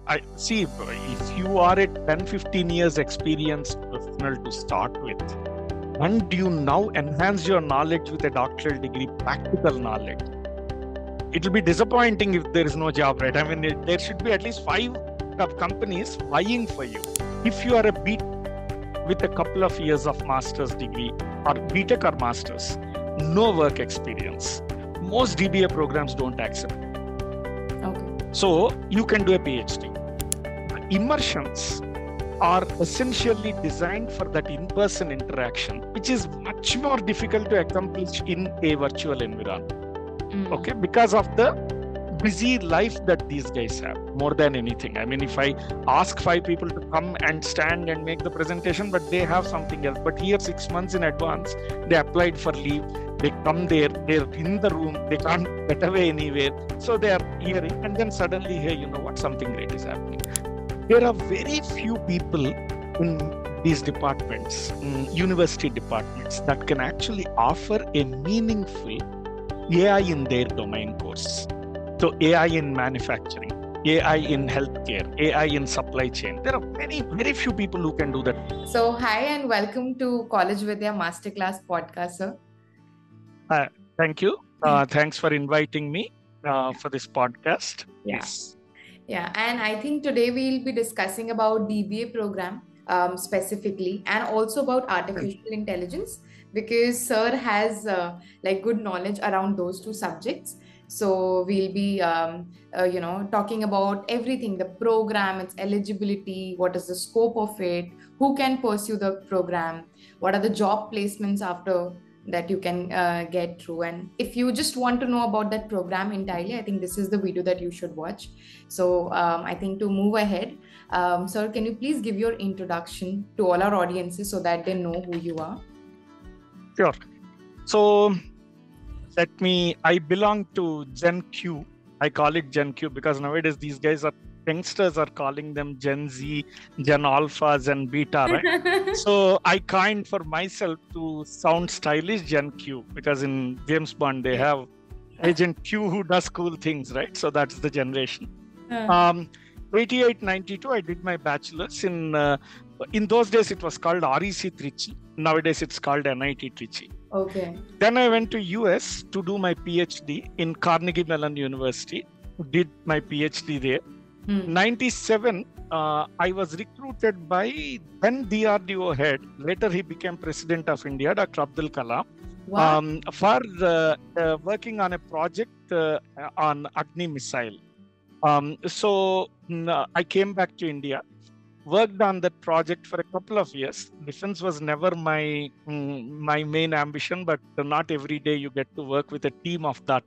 I see, if you are a 10, 15 years experienced professional to start with, and you now enhance your knowledge with a doctoral degree, practical knowledge, it will be disappointing if there is no job, right? I mean, there should be at least 5 companies vying for you. If you are a B with a couple of years of master's degree or BTech or master's, no work experience, most DBA programs don't accept. Okay. So you can do a PhD. Immersions are essentially designed for that in-person interaction, which is much more difficult to accomplish in a virtual environment. Okay, because of the busy life that these guys have more than anything. I mean, if I ask 5 people to come and stand and make the presentation, but they have something else. But here, 6 months in advance, they applied for leave. They come there, they're in the room, they can't get away anywhere. So they are hearing, and then suddenly, hey, you know what, something great is happening. There are very few people in these departments, university departments, that can actually offer a meaningful AI in their domain course. So AI in manufacturing, AI in healthcare, AI in supply chain. There are very, very few people who can do that. So, hi and welcome to College Vidya Masterclass podcast, sir. Thank you. Thanks for inviting me for this podcast. Yes. Yeah, and I think today we'll be discussing about DBA program specifically, and also about artificial intelligence, because sir has good knowledge around those 2 subjects. So we'll be talking about everything, the program, its eligibility, what is the scope of it, who can pursue the program, what are the job placements after that you can get through. And if you just want to know about that program entirely, I think this is the video that you should watch. So I think to move ahead, sir, can you please give your introduction to all our audiences so that they know who you are? Sure. So I belong to Gen Q. I call it Gen Q because nowadays these guys youngsters are calling them Gen Z, Gen Alpha, Gen Beta, right? So I coined for myself to sound stylish, Gen Q, because in James Bond they have Agent Q who does cool things, right? So that's the generation. 88, 92, I did my bachelor's in those days it was called REC Trichy. Nowadays it's called NIT Trichy. Okay. Then I went to US to do my PhD in Carnegie Mellon University. Did my PhD there. 97, I was recruited by then DRDO head. Later he became President of India, Dr. Abdul Kalam, for working on a project on Agni missile. So I came back to India, worked on that project for a couple of years. Defense was never my main ambition, but not every day you get to work with a team of that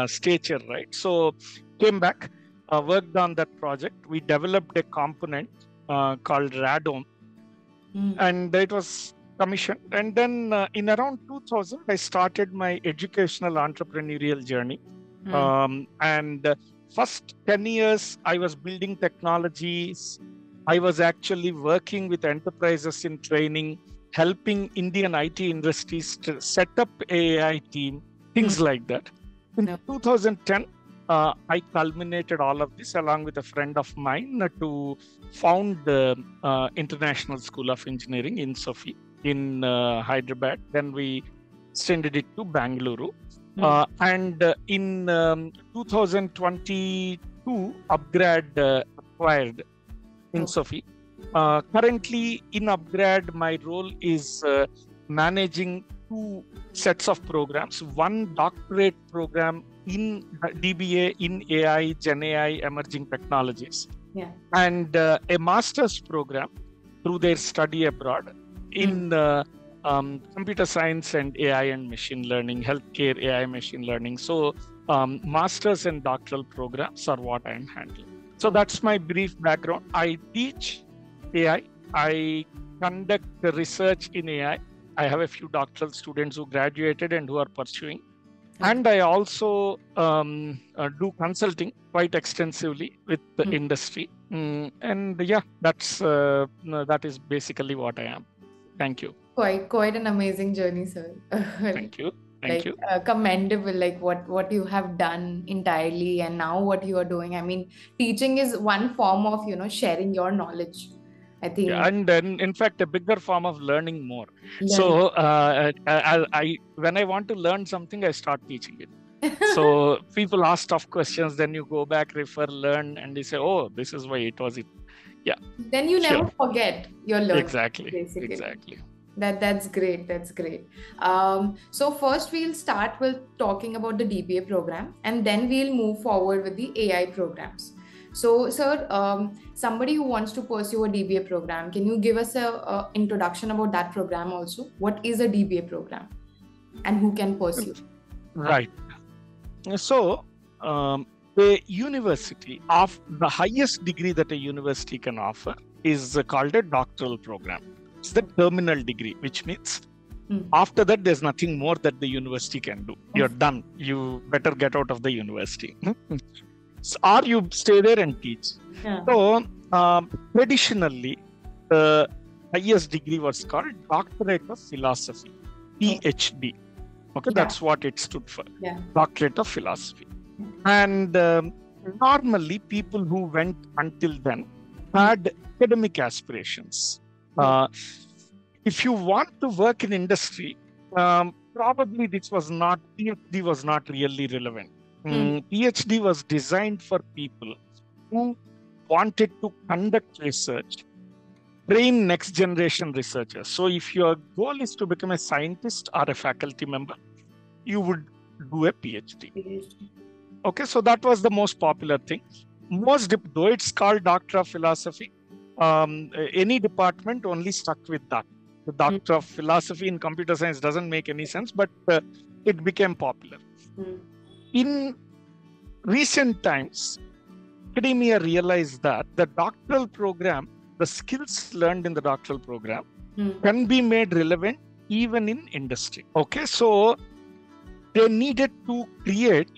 stature, right? So came back, worked on that project. We developed a component called Radome, and it was commissioned. And then in around 2000, I started my educational entrepreneurial journey. And first 10 years, I was building technologies. I was actually working with enterprises in training, helping Indian IT industries to set up AI team, things like that. In 2010, I culminated all of this along with a friend of mine to found the International School of Engineering in Sophie in Hyderabad. Then we extended it to Bangalore. And in 2022, UpGrad acquired in Sophie. Currently in UpGrad, my role is managing 2 sets of programs. One doctorate program in DBA in AI, Gen AI, emerging technologies. And a master's program through their study abroad in computer science and AI and machine learning, healthcare, AI, machine learning. So master's and doctoral programs are what I'm handling. So that's my brief background. I teach AI. I conduct the research in AI. I have a few doctoral students who graduated and who are pursuing. And I also do consulting quite extensively with the industry. And yeah, that is basically what I am. Thank you. Quite an amazing journey, sir. Thank you. Thank you. Commendable, like what you have done entirely, and now what you are doing. I mean, teaching is one form of, sharing your knowledge. I Yeah, think and then in fact a bigger form of learning more. learning. So when I want to learn something, I start teaching it. So people ask tough questions, then you go back, refer, learn, and they say, "Oh, this is why it was it." Yeah, Then you sure, never forget your learning, exactly, basically. exactly. That's great. That's great. So first we'll start with talking about the DBA program, and then we'll move forward with the AI programs. So, sir, somebody who wants to pursue a DBA program, can you give us a introduction about that program also? What is a DBA program, and who can pursue? Right. So the university of the highest degree that a university can offer is called a doctoral program. It's the terminal degree, which means after that, there's nothing more that the university can do. You're done. You better get out of the university. Or you stay there and teach. Yeah. So traditionally, the highest degree was called Doctorate of Philosophy, PhD. Okay, that's what it stood for. Yeah. Doctorate of Philosophy. And normally, people who went until then had academic aspirations. If you want to work in industry, probably PhD was not really relevant. PhD was designed for people who wanted to conduct research, train next generation researchers. So if your goal is to become a scientist or a faculty member, you would do a PhD. Okay, so that was the most popular thing. Though it's called Doctor of Philosophy, any department only stuck with that. The Doctor of Philosophy in computer science doesn't make any sense, but it became popular. In recent times, academia realized that the doctoral program, the skills learned in the doctoral program, can be made relevant even in industry. Okay, so they needed to create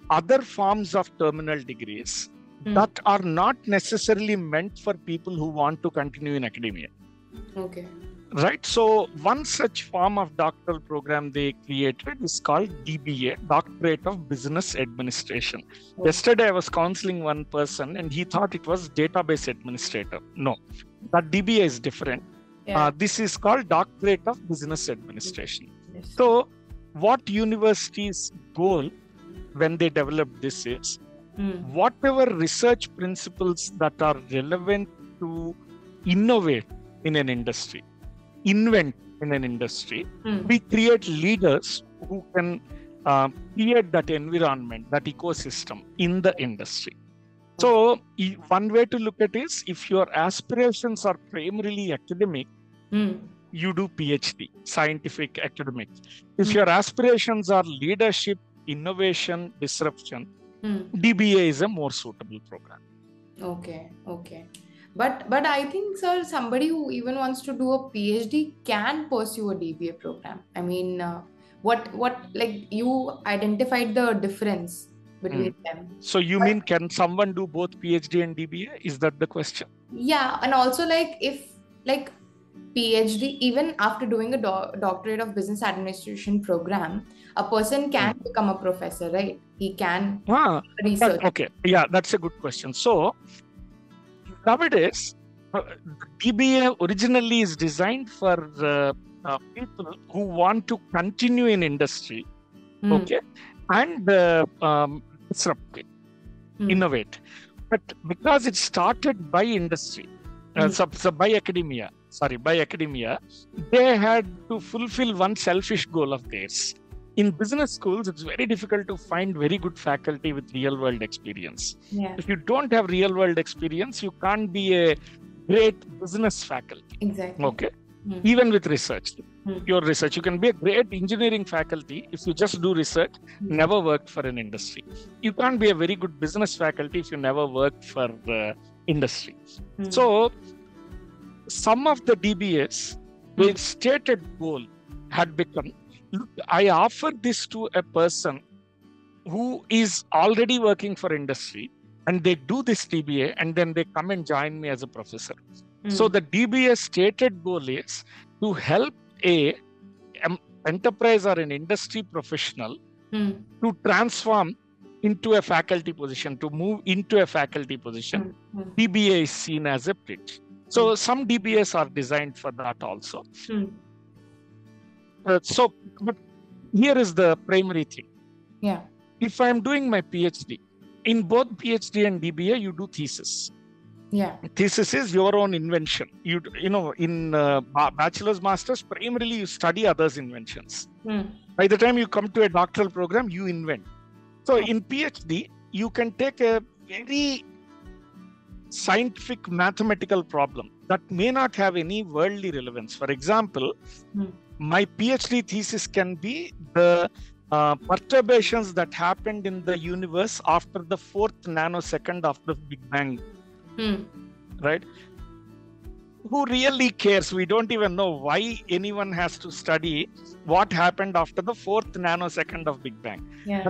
other forms of terminal degrees that are not necessarily meant for people who want to continue in academia. Okay. Right. So one such form of doctoral program they created is called DBA, Doctorate of Business Administration. Yesterday I was counseling one person and he thought it was database administrator. No, that DBA is different. This is called Doctorate of Business Administration. So what universities' goal when they develop this is whatever research principles that are relevant to innovate in an industry, invent in an industry, we create leaders who can create that environment, that ecosystem in the industry. So one way to look at it is if your aspirations are primarily academic, you do PhD, scientific academic. If your aspirations are leadership, innovation, disruption, DBA is a more suitable program. Okay. But I think, sir, somebody who even wants to do a PhD can pursue a DBA program. I mean, what like you identified the difference between them. So you mean can someone do both PhD and DBA? Is that the question? Yeah, and also if PhD, even after doing a Doctorate of Business Administration program, a person can become a professor, right? He can research. Okay, yeah, that's a good question. So nowadays, DBA originally is designed for people who want to continue in industry, okay, and disrupt it, innovate. But because it started by industry, by academia, they had to fulfill one selfish goal of theirs. In business schools, it's very difficult to find very good faculty with real-world experience. If you don't have real-world experience, you can't be a great business faculty. Exactly. Okay. Even with research, pure research, you can be a great engineering faculty if you just do research, never worked for an industry. You can't be a very good business faculty if you never worked for industry. So some of the DBAs, their stated goal had become, look, I offer this to a person who is already working for industry and they do this DBA and then they come and join me as a professor. So the DBA stated goal is to help enterprise or an industry professional to transform into a faculty position, to move into a faculty position, DBA is seen as a bridge. So some DBAs are designed for that also. But here is the primary thing. Yeah. If I'm doing my PhD, in both PhD and DBA, you do thesis. Yeah. Thesis is your own invention. You know, in bachelor's, master's, primarily you study others' inventions. By the time you come to a doctoral program, you invent. So in PhD, you can take a very scientific mathematical problem that may not have any worldly relevance. For example, my PhD thesis can be the perturbations that happened in the universe after the 4th nanosecond of the Big Bang. Right? Who really cares? We don't even know why anyone has to study what happened after the 4th nanosecond of Big Bang. Yeah.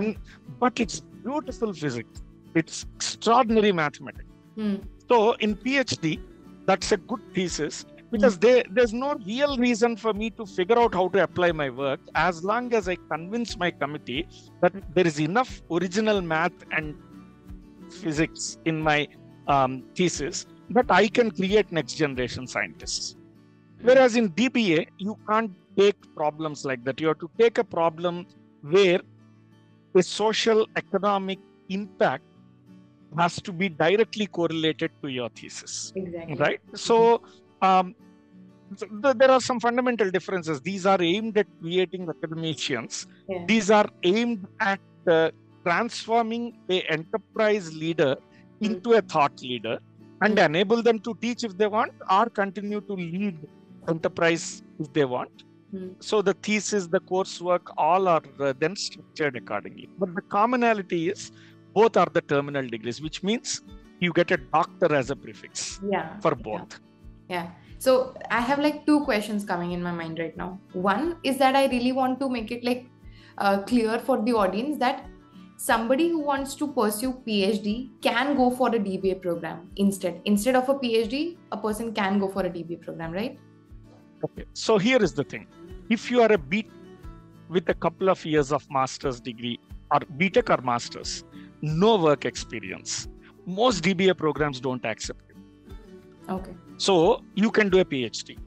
But it's beautiful physics. It's extraordinary mathematics. So in PhD, that's a good thesis because there's no real reason for me to figure out how to apply my work as long as I convince my committee that there is enough original math and physics in my thesis that I can create next generation scientists. Whereas in DBA, you can't take problems like that. You have to take a problem where a social economic impact has to be directly correlated to your thesis. Exactly. Right? So there are some fundamental differences. These are aimed at creating academicians. Yeah. These are aimed at transforming an enterprise leader into a thought leader and enable them to teach if they want or continue to lead enterprise if they want. So the thesis, the coursework, all are then structured accordingly. But the commonality is both are the terminal degrees, which means you get a doctor as a prefix for both. Yeah. So I have like two questions coming in my mind right now. One is that I really want to make it like clear for the audience that somebody who wants to pursue PhD can go for a DBA program instead of a PhD, a person can go for a DBA program, right? Okay. So here is the thing. If you are a B with a couple of years of master's degree or BTech or master's, no work experience, most DBA programs don't accept it. Okay. So you can do a PhD.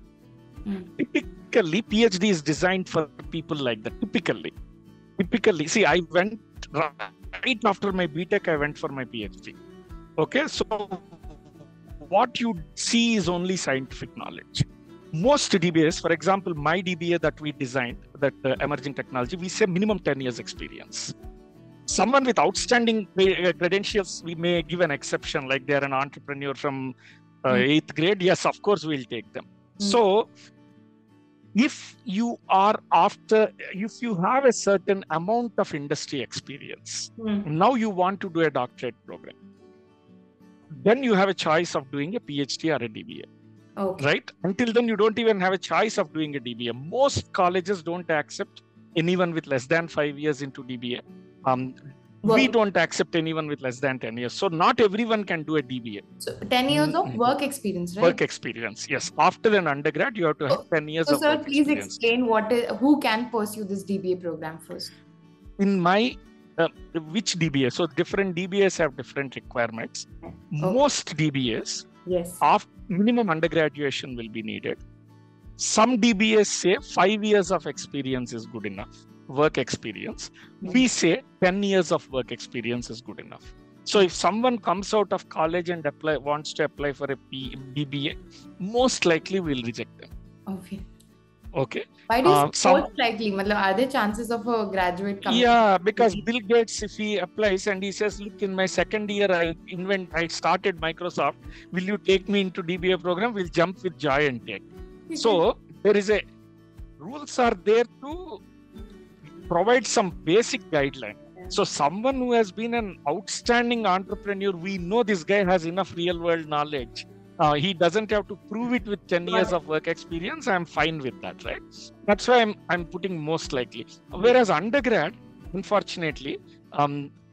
Typically, PhD is designed for people like that. Typically, see, I went right after my BTech, I went for my PhD. Okay, so what you see is only scientific knowledge. Most DBAs, for example, my DBA that we designed, that emerging technology, we say minimum 10 years experience. Someone with outstanding credentials, we may give an exception, like they're an entrepreneur from 8th grade. Yes, of course, we'll take them. So if you have a certain amount of industry experience, now you want to do a doctorate program, then you have a choice of doing a PhD or a DBA. Okay. Right? Until then, you don't even have a choice of doing a DBA. Most colleges don't accept anyone with less than 5 years into DBA. We don't accept anyone with less than 10 years. So not everyone can do a DBA. So 10 years of work experience, right? Work experience, yes. After an undergrad, you have to have 10 years of work experience. So sir, please explain who can pursue this DBA program first? In my, which DBA? So different DBAs have different requirements. Okay. Most DBAs, minimum undergraduation will be needed. Some DBAs say 5 years of experience is good enough. Work experience. We say 10 years of work experience is good enough. So if someone comes out of college and wants to apply for a DBA, most likely we'll reject them. Okay. Why do you most likely? Are there chances of a graduate coming? Yeah, because Bill Gates, if he applies and he says, look, in my second year, I started Microsoft. Will you take me into DBA program? We'll jump with joy and take. So there is rules are there to provide some basic guideline. So someone who has been an outstanding entrepreneur, we know this guy has enough real world knowledge. He doesn't have to prove it with 10 years of work experience. I'm fine with that, right? That's why I'm putting most likely. Whereas undergrad, unfortunately,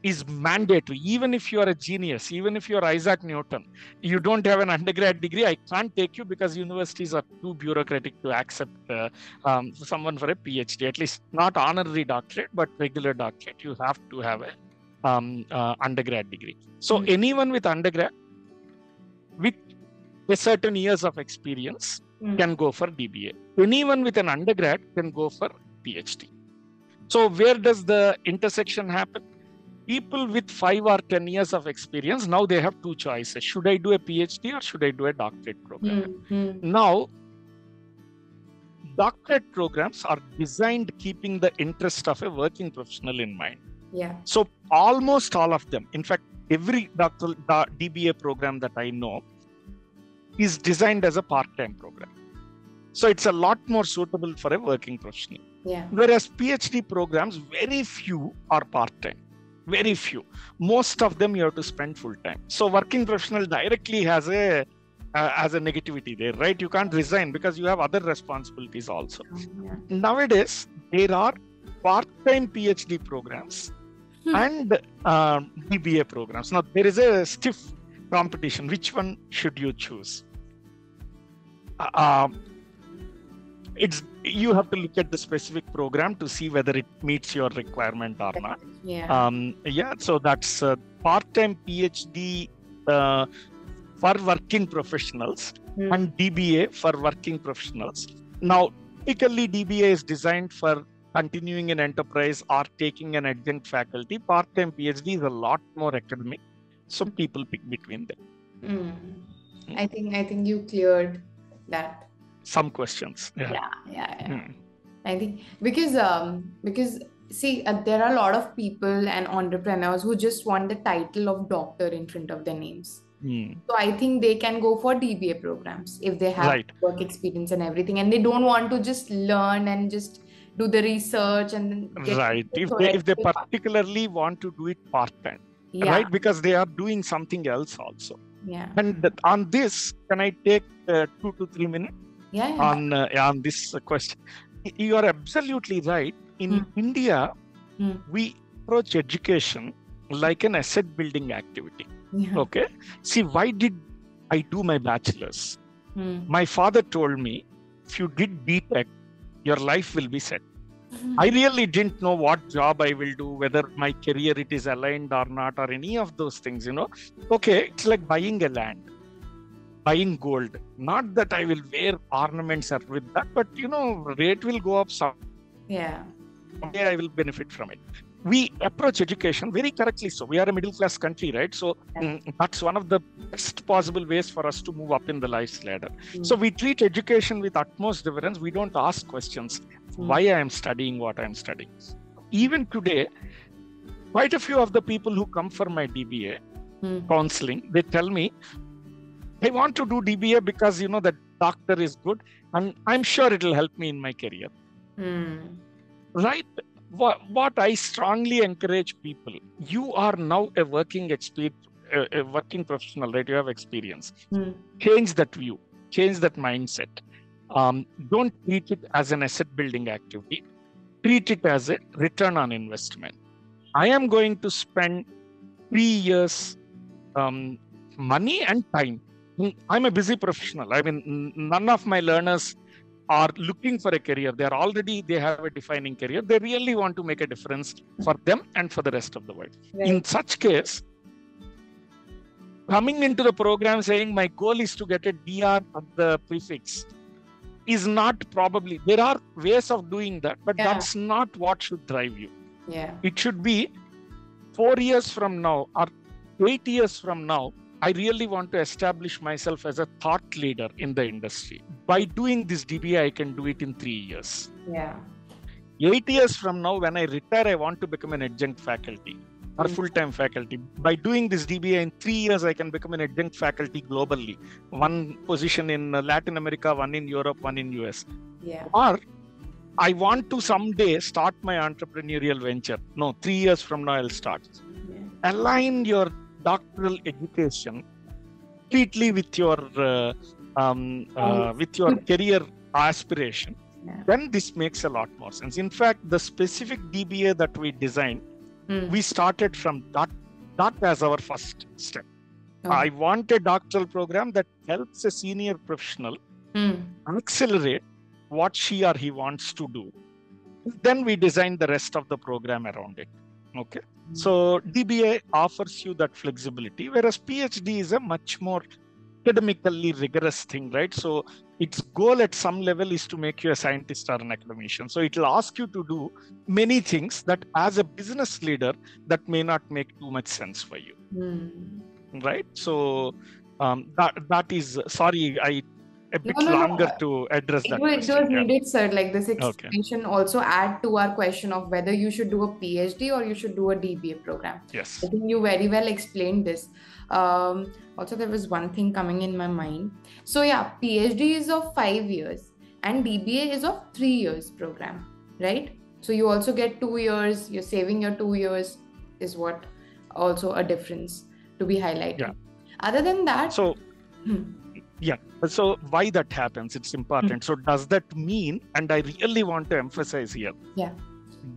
is mandatory. Even if you are a genius, even if you are Isaac Newton, you don't have an undergrad degree, I can't take you because universities are too bureaucratic to accept someone for a PhD, at least not honorary doctorate, but regular doctorate. You have to have a undergrad degree. So anyone with undergrad, with a certain years of experience, can go for DBA. Anyone with an undergrad can go for PhD. So where does the intersection happen? People with 5 or 10 years of experience, now they have two choices. Should I do a PhD or should I do a doctorate program? Now, doctorate programs are designed keeping the interest of a working professional in mind. Yeah. So almost all of them, in fact, every doctoral DBA program that I know is designed as a part-time program. So it's a lot more suitable for a working professional. Yeah. Whereas PhD programs, very few are part-time. Very few. Most of them you have to spend full-time. So working professional directly has a negativity there, right? You can't resign because you have other responsibilities also. Yeah. Nowadays, there are part-time PhD programs and DBA programs. Now, there is a stiff competition. Which one should you choose? You have to look at the specific program to see whether it meets your requirement or not. Yeah. So that's part-time PhD for working professionals and DBA for working professionals. Now, typically DBA is designed for continuing an enterprise or taking an adjunct faculty. Part-time PhD is a lot more academic, so people pick between them. I think you cleared that. Some questions. Yeah. I think because see, there are a lot of people and entrepreneurs who just want the title of doctor in front of their names. So I think they can go for DBA programs if they have work experience and everything, and they don't want to just learn and just do the research and get if they particularly want to do it part-time, right? Because they are doing something else also. Yeah. And on this, can I take 2 to 3 minutes? On this question? You are absolutely right. In India, we approach education like an asset building activity. Okay. See, why did I do my bachelor's? My father told me, if you did BTech, your life will be set. I really didn't know what job I will do, whether my career it is aligned or not, or any of those things, Okay, it's like buying a land, buying gold. Not that I will wear ornaments with that, but rate will go up some. Yeah. Someday I will benefit from it. We approach education very correctly. So we are a middle class country, right? So that's one of the best possible ways for us to move up in the life's ladder. So we treat education with utmost deference. We don't ask questions. Why I am studying what I am studying. Even today, quite a few of the people who come for my DBA counseling, they tell me, I want to do DBA because, that doctor is good and I'm sure it will help me in my career. Right? What I strongly encourage people, you are now a working professional, right? You have experience. Change that view, change that mindset. Don't treat it as an asset building activity. Treat it as a return on investment. I am going to spend 3 years money and time. I'm a busy professional. I mean, none of my learners are looking for a career. They have a defining career. They really want to make a difference for them and for the rest of the world. Right. In such case, coming into the program saying my goal is to get a DR at the prefix is not probably, there are ways of doing that, but that's not what should drive you. It should be 4 years from now or 8 years from now, I really want to establish myself as a thought leader in the industry. By doing this DBA, I can do it in 3 years. 8 years from now, when I retire, I want to become an adjunct faculty or full-time faculty. By doing this DBA in 3 years, I can become an adjunct faculty globally. One position in Latin America, one in Europe, one in US. Or I want to someday start my entrepreneurial venture. No, 3 years from now, I'll start. Align your doctoral education completely with your career aspiration. Then this makes a lot more sense. In fact, the specific DBA that we designed We started from that as our first step. Okay. I want a doctoral program that helps a senior professional accelerate what she or he wants to do. Then we design the rest of the program around it. Okay. So DBA offers you that flexibility, whereas PhD is a much more academically rigorous thing, right? So its goal at some level is to make you a scientist or an academician. So it will ask you to do many things that as a business leader, that may not make too much sense for you. Right? So that is, sorry, a bit longer to address that question. It was needed, sir. Like this explanation also add to our question of whether you should do a PhD or you should do a DBA program. Yes. I think you very well explained this. Also, there was one thing coming in my mind. So yeah, PhD is of 5 years and DBA is of 3 years program, right? So you also get 2 years, you're saving your 2 years is what also a difference to be highlighted. Yeah. Other than that... So, yeah. So why that happens, it's important. So does that mean, and I really want to emphasize here,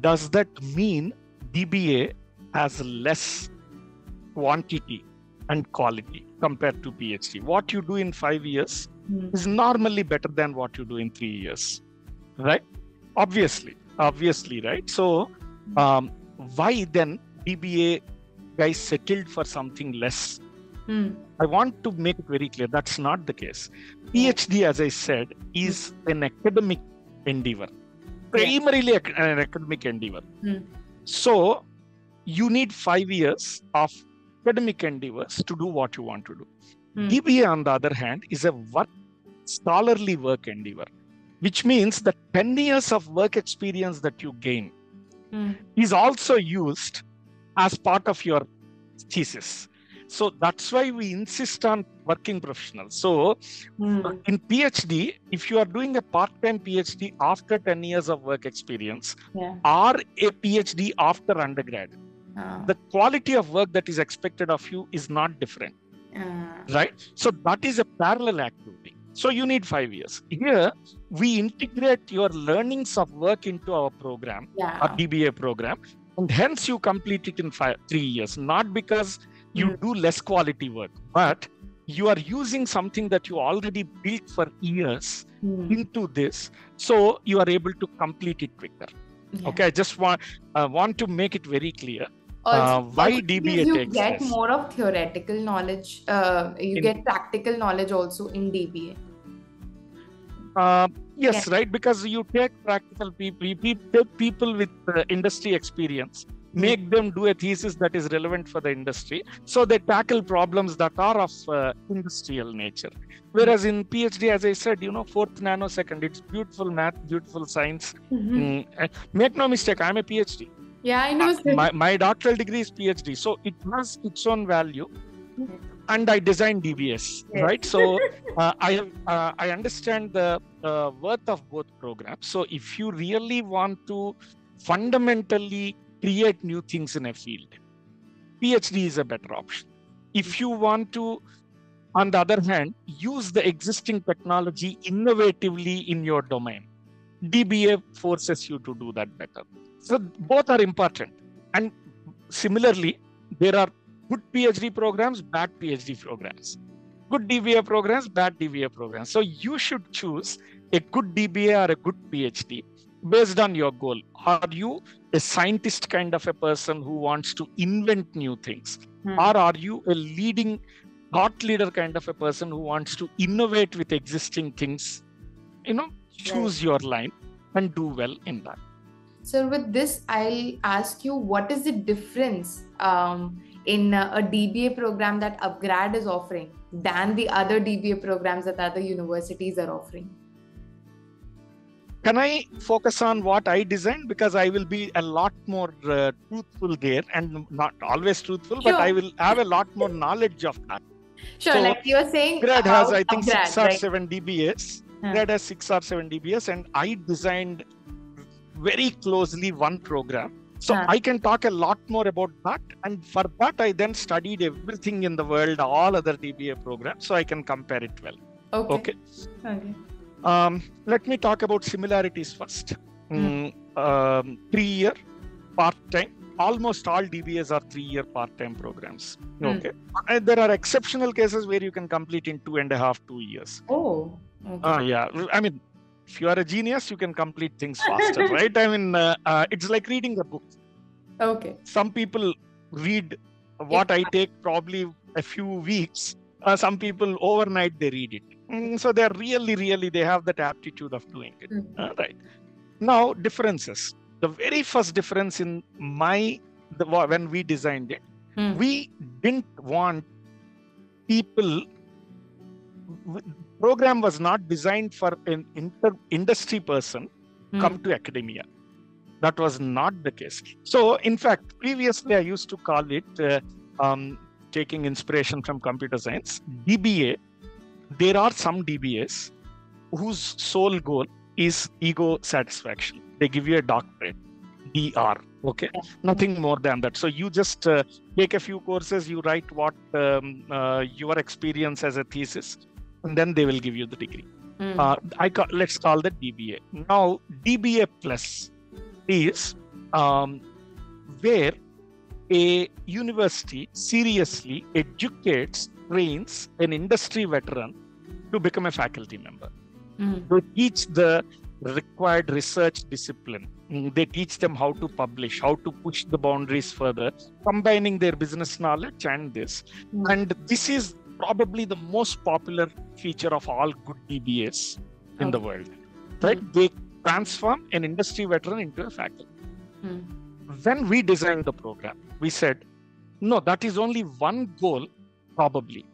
does that mean DBA has less quantity and quality compared to PhD? What you do in 5 years is normally better than what you do in 3 years, right? Obviously, right? So why then DBA guys settled for something less? I want to make it very clear, that's not the case. PhD, as I said, is an academic endeavor, primarily an academic endeavor. So you need 5 years of academic endeavors to do what you want to do. DBA, on the other hand, is a scholarly work endeavor, which means the 10 years of work experience that you gain is also used as part of your thesis. So that's why we insist on working professionals. So in PhD, if you are doing a part-time PhD after 10 years of work experience or a PhD after undergrad, the quality of work that is expected of you is not different, right? So that is a parallel activity. So you need 5 years. Here, we integrate your learnings of work into our program, our DBA program, and hence you complete it in 3 years, not because you do less quality work, but you are using something that you already built for years into this, so you are able to complete it quicker. Okay, I just want to make it very clear. Why DBA you takes get this. more of theoretical knowledge, you get practical knowledge also in DBA. Yes, right, because you take practical people with industry experience, make them do a thesis that is relevant for the industry, so they tackle problems that are of industrial nature. Whereas in PhD, as I said, 4th nanosecond, it's beautiful math, beautiful science. Make no mistake, I'm a PhD. Yeah, I know. My doctoral degree is PhD, so it has its own value. And I designed DBS, right? So I understand the worth of both programs. So if you really want to fundamentally create new things in a field, PhD is a better option. If you want to, on the other hand, use the existing technology innovatively in your domain, DBA forces you to do that better. So both are important. And similarly, there are good PhD programs, bad PhD programs. Good DBA programs, bad DBA programs. So you should choose a good DBA or a good PhD based on your goal. Are you a scientist kind of a person who wants to invent new things? Or are you a leading thought leader kind of a person who wants to innovate with existing things? Choose your line and do well in that. So with this, I'll ask you, what is the difference in a DBA program that UpGrad is offering than the other DBA programs that other universities are offering? Can I focus on what I designed? Because I will be a lot more truthful there, and not always truthful, but I will have a lot more knowledge of that. Sure, so like you're saying, UpGrad has, I think, UpGrad, 6 or 7 DBAs. UpGrad has 6 or 7 DBAs, and I designed very closely one program. So I can talk a lot more about that. And for that, I then studied everything in the world, all other DBA programs, so I can compare it well. Okay. Let me talk about similarities first. 3-year part-time almost all DBAs are 3-year part-time programs. Okay. And there are exceptional cases where you can complete in 2.5, 2 years. Oh, okay. Yeah. I mean, if you are a genius, you can complete things faster, right? I mean, it's like reading a book. Okay. Some people read what I take probably a few weeks. Some people overnight they read it. So they're really, they have that aptitude of doing it. Right. Now, differences. The very first difference in when we designed it, we didn't want people. Program was not designed for an industry person come to academia. That was not the case. So, in fact, previously I used to call it taking inspiration from computer science. DBA, there are some DBAs whose sole goal is ego satisfaction. They give you a doctorate, DR, okay? Nothing more than that. So you just take a few courses, you write what your experience as a thesis, and then they will give you the degree. Let's call that DBA. Now, DBA Plus is where a university seriously educates, trains an industry veteran to become a faculty member. They teach the required research discipline. They teach them how to publish, how to push the boundaries further, combining their business knowledge and this. And this is probably the most popular feature of all good DBAs in the world, right? They transform an industry veteran into a faculty. When we designed the program, we said, no, that is only one goal, probably.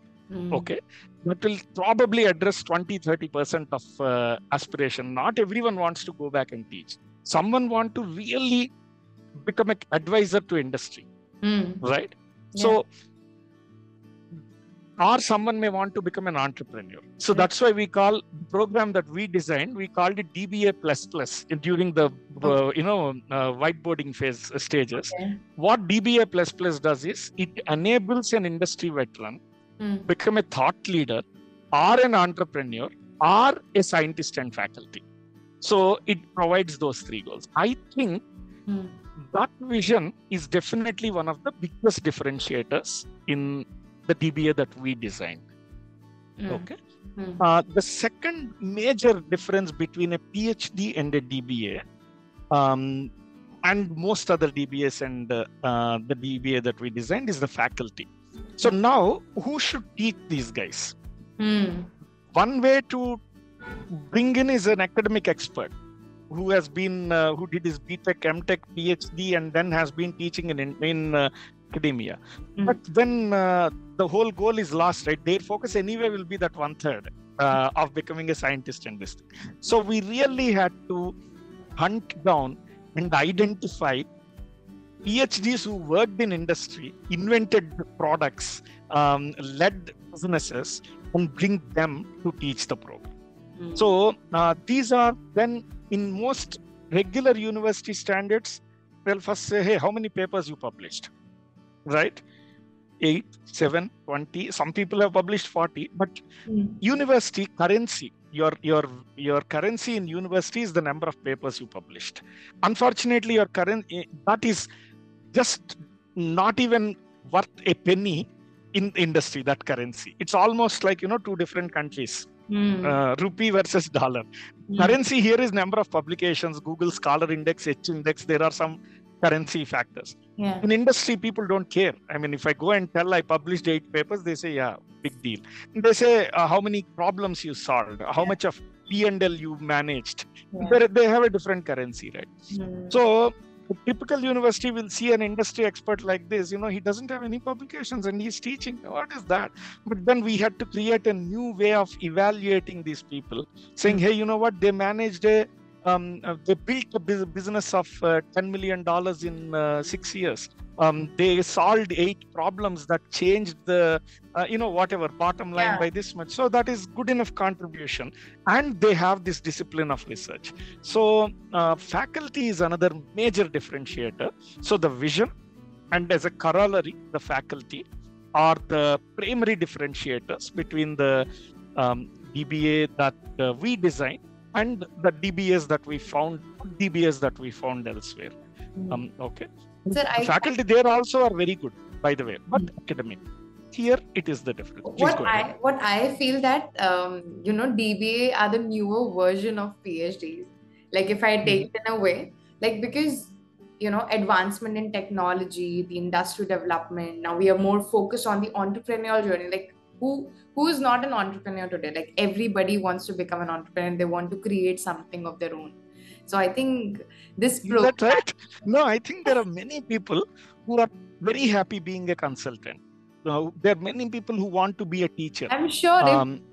Okay. That will probably address 20-30% of aspiration. Not everyone wants to go back and teach. Someone want to really become an advisor to industry, right? Yeah. So, or someone may want to become an entrepreneur. So that's why we call the program that we designed, we called it DBA++ during the whiteboarding phase stages. What DBA++ does is it enables an industry veteran become a thought leader or an entrepreneur or a scientist and faculty. So it provides those three goals. I think that vision is definitely one of the biggest differentiators in the DBA that we designed. Okay. The second major difference between a PhD and a DBA, and most other DBAs and the DBA that we designed, is the faculty. So now, who should teach these guys? One way to bring in is an academic expert who has been, who did his BTech, MTech, PhD, and then has been teaching in academia. But when the whole goal is lost, right? Their focus anyway will be that 1/3 of becoming a scientist and this thing. So we really had to hunt down and identify PhDs who worked in industry, invented products, led businesses, and bring them to teach the program. So these are then in most regular university standards, they'll first say, hey, how many papers you published, right? 8, 7, 20. Some people have published 40, but university currency, your currency in university is the number of papers you published. Unfortunately, your currency, that is just not even worth a penny in industry, that currency. It's almost like, two different countries, rupee versus dollar. Currency here is number of publications, Google Scholar Index, H Index, there are some currency factors. In industry, people don't care. I mean, if I go and tell I published 8 papers, they say, yeah, big deal. They say how many problems you solved, how much of P&L you managed. They have a different currency, right? So a typical university will see an industry expert like this, he doesn't have any publications and he's teaching. What is that? But then we had to create a new way of evaluating these people, saying, hey, you know what? They managed they built a business of $10 million in 6 years. They solved 8 problems that changed the, whatever bottom line by this much. So that is good enough contribution. And they have this discipline of research. So faculty is another major differentiator. So the vision and as a corollary, the faculty are the primary differentiators between the DBA that we designed and the DBAs that we found elsewhere. Okay. Sir, The faculty there also are very good, by the way, but academic. Here it is the difference. Please go ahead. What I feel that DBA are the newer version of PhDs. Like if I take it in a way, like because advancement in technology, the industry development. Now we are more focused on the entrepreneurial journey. Like who is not an entrepreneur today? Like everybody wants to become an entrepreneur. They want to create something of their own. So I think this Is that right? No, I think there are many people who are very happy being a consultant. There are many people who want to be a teacher. I'm sure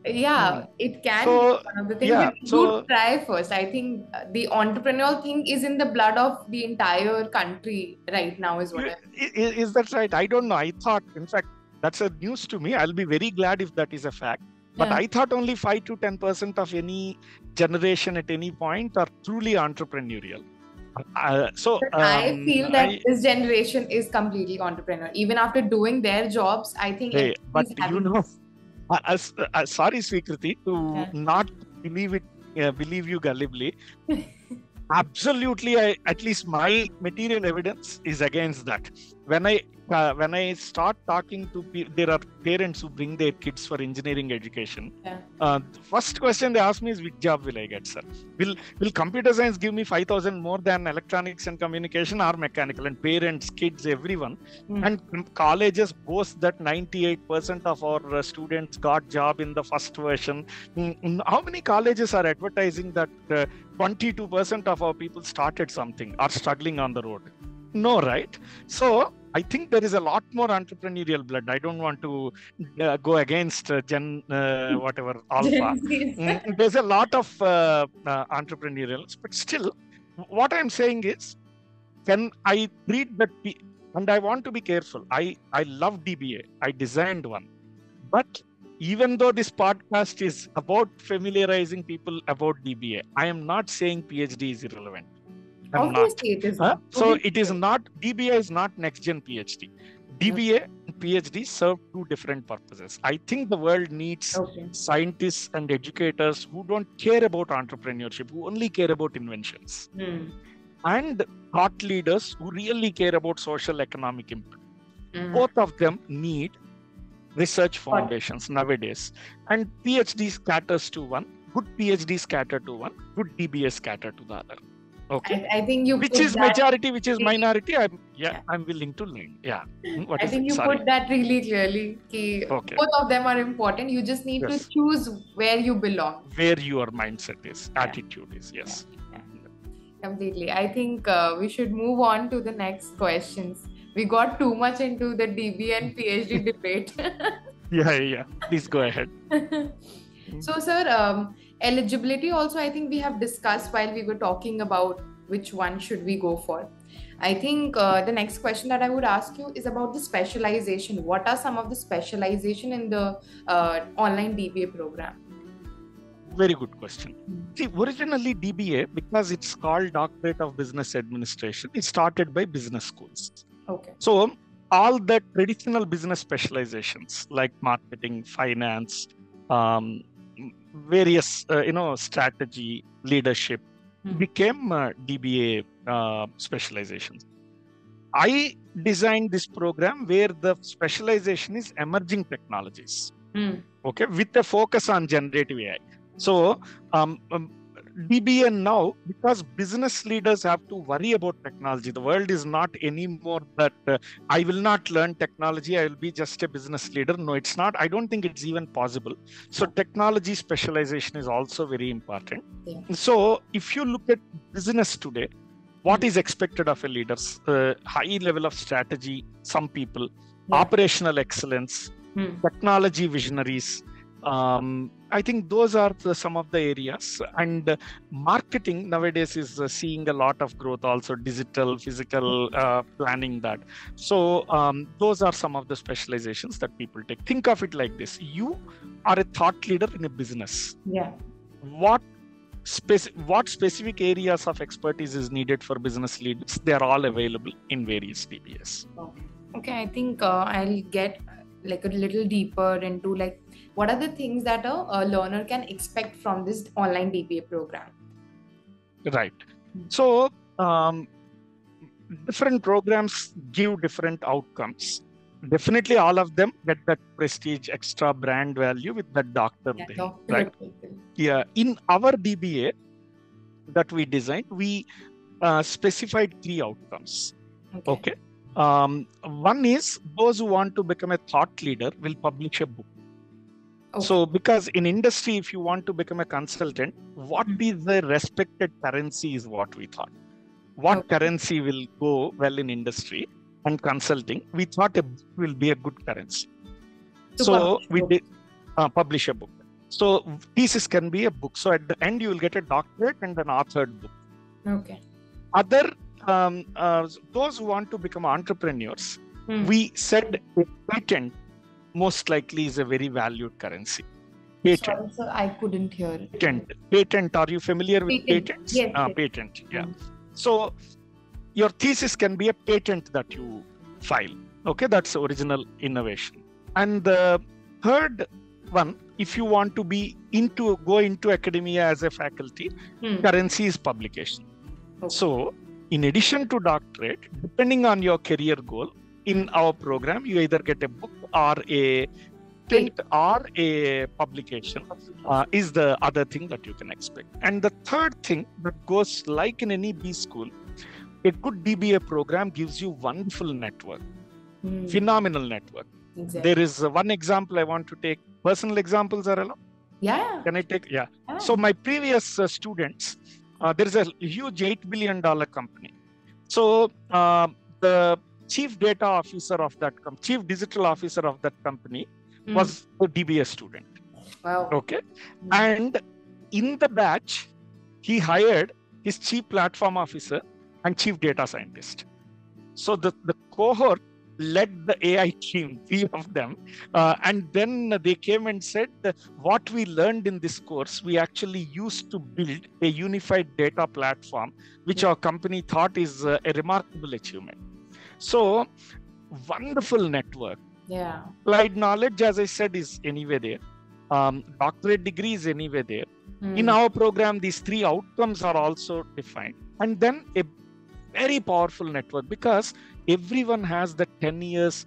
it can be one of the things. Yeah, But do try first. I think the entrepreneurial thing is in the blood of the entire country right now, is what is that right? I don't know. I thought, in fact, that's a news to me. I'll be very glad if that is a fact. But I thought only 5 to 10% of any generation at any point are truly entrepreneurial. I feel that this generation is completely entrepreneurial. Even after doing their jobs, I think. Sorry, Swikriti, to not believe you gullibly. Absolutely, at least my material evidence is against that. When I start talking to people, there are parents who bring their kids for engineering education. The first question they ask me is, which job will I get, sir? Will computer science give me 5,000 more than electronics and communication or mechanical? And parents, kids, everyone. And colleges boast that 98% of our students got job in the first version. How many colleges are advertising that 22% of our people started something or struggling on the road? No, right? So I think there is a lot more entrepreneurial blood. I don't want to go against whatever alpha. There's a lot of entrepreneurial, but still, what I'm saying is, can I treat that? And I want to be careful. I love DBA. I designed one, but even though this podcast is about familiarizing people about DBA, I am not saying PhD is irrelevant. Obviously, it is not. So it is not, DBA is not next gen PhD. DBA and PhD serve two different purposes. I think the world needs scientists and educators who don't care about entrepreneurship, who only care about inventions. And thought leaders who really care about social economic impact. Both of them need research foundations nowadays. And PhD scatters to one, good PhD scatter to one, good DBA scatter to the other. Okay. I think you which is majority, which is minority. I'm willing to learn. Yeah. I think you put that really clearly. Both of them are important. You just need to choose where you belong. Where your mindset is, attitude is. Yes. Completely. I think we should move on to the next questions. We got too much into the DBA and PhD debate. Yeah. Please go ahead. So, sir, eligibility also, I think we have discussed while we were talking about which one should we go for. I think the next question that I would ask you is about the specialization. What are some of the specialization in the online DBA program? Very good question. See, originally DBA, because it's called Doctorate of Business Administration, it started by business schools. Okay. So all the traditional business specializations like marketing, finance, various, strategy, leadership became DBA specializations. I designed this program where the specialization is emerging technologies, okay, with a focus on generative AI. So DBA now, because business leaders have to worry about technology, the world is not anymore that I will not learn technology, I will be just a business leader. No, it's not. I don't think it's even possible. So technology specialization is also very important. Yeah. So if you look at business today, what is expected of a leader? High level of strategy, some people, operational excellence, technology visionaries. I think those are some of the areas, and marketing nowadays is seeing a lot of growth, also digital, physical, planning that. So those are some of the specializations that people take. Think of it like this. You are a thought leader in a business. Yeah. What specific areas of expertise is needed for business leaders? They are all available in various DBAs. Okay, I think I'll get like a little deeper into like what are the things that a learner can expect from this online DBA program? Right. So different programs give different outcomes. Definitely all of them get that prestige, extra brand value with the doctor thing, right? Yeah. In our DBA that we designed, we specified 3 outcomes. Okay. One is those who want to become a thought leader will publish a book. So because in industry, if you want to become a consultant, what is the respected currency is what we thought. What currency will go well in industry and consulting? We thought a book will be a good currency. So we did publish a book. So thesis can be a book. So at the end, you will get a doctorate and an authored book. Okay. Other those who want to become entrepreneurs, we said a patent most likely is a very valued currency. Patent. Sorry, I couldn't hear it. Patent. Are you familiar with patents? Yes. Patent. Yeah. So your thesis can be a patent that you file. Okay, that's original innovation. And the third one, if you want to go into academia as a faculty, currency is publication. So in addition to doctorate, depending on your career goal, in our program, you either get a book or a print or a publication is the other thing that you can expect. And the third thing that goes like in any B school, a good DBA program gives you wonderful network, phenomenal network. Exactly. There is one example I want to take. Personal examples are allowed? Yeah. Can I take? Yeah. So my previous students, there is a huge $8 billion company. So the chief data officer of that chief digital officer of that company was a DBA student. Wow. Okay. And in the batch, he hired his chief platform officer and chief data scientist. So the cohort led the AI team, 3 of them. And then they came and said, what we learned in this course, we actually used to build a unified data platform, which our company thought is a remarkable achievement. So wonderful network. Yeah. Applied knowledge, as I said, is anyway there. Doctorate degree is anyway there. In our program, these 3 outcomes are also defined. And then a very powerful network, because everyone has the 10 years.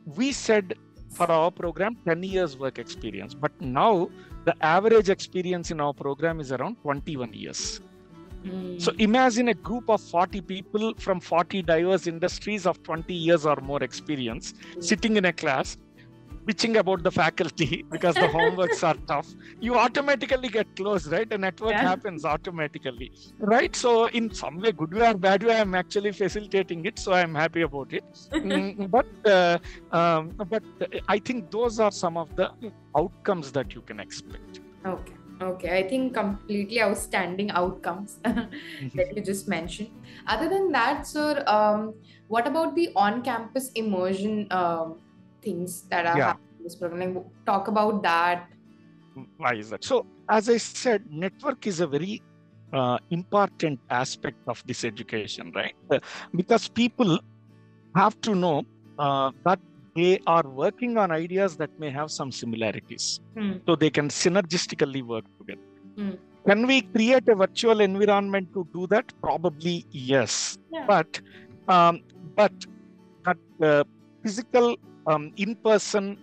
We said for our program, 10 years work experience. But now the average experience in our program is around 21 years. So imagine a group of 40 people from 40 diverse industries of 20 years or more experience sitting in a class, bitching about the faculty because the homeworks are tough. You automatically get close, right? A network happens automatically, right? So in some way, good way or bad way, I'm actually facilitating it. So I'm happy about it. But I think those are some of the outcomes that you can expect. Okay, I think completely outstanding outcomes that you just mentioned. Other than that, sir, what about the on-campus immersion things that are happening in this program? Like, talk about that. Why is that? So, as I said, network is a very important aspect of this education, right? Because people have to know that they are working on ideas that may have some similarities. So they can synergistically work together. Can we create a virtual environment to do that? Probably yes. But physical in-person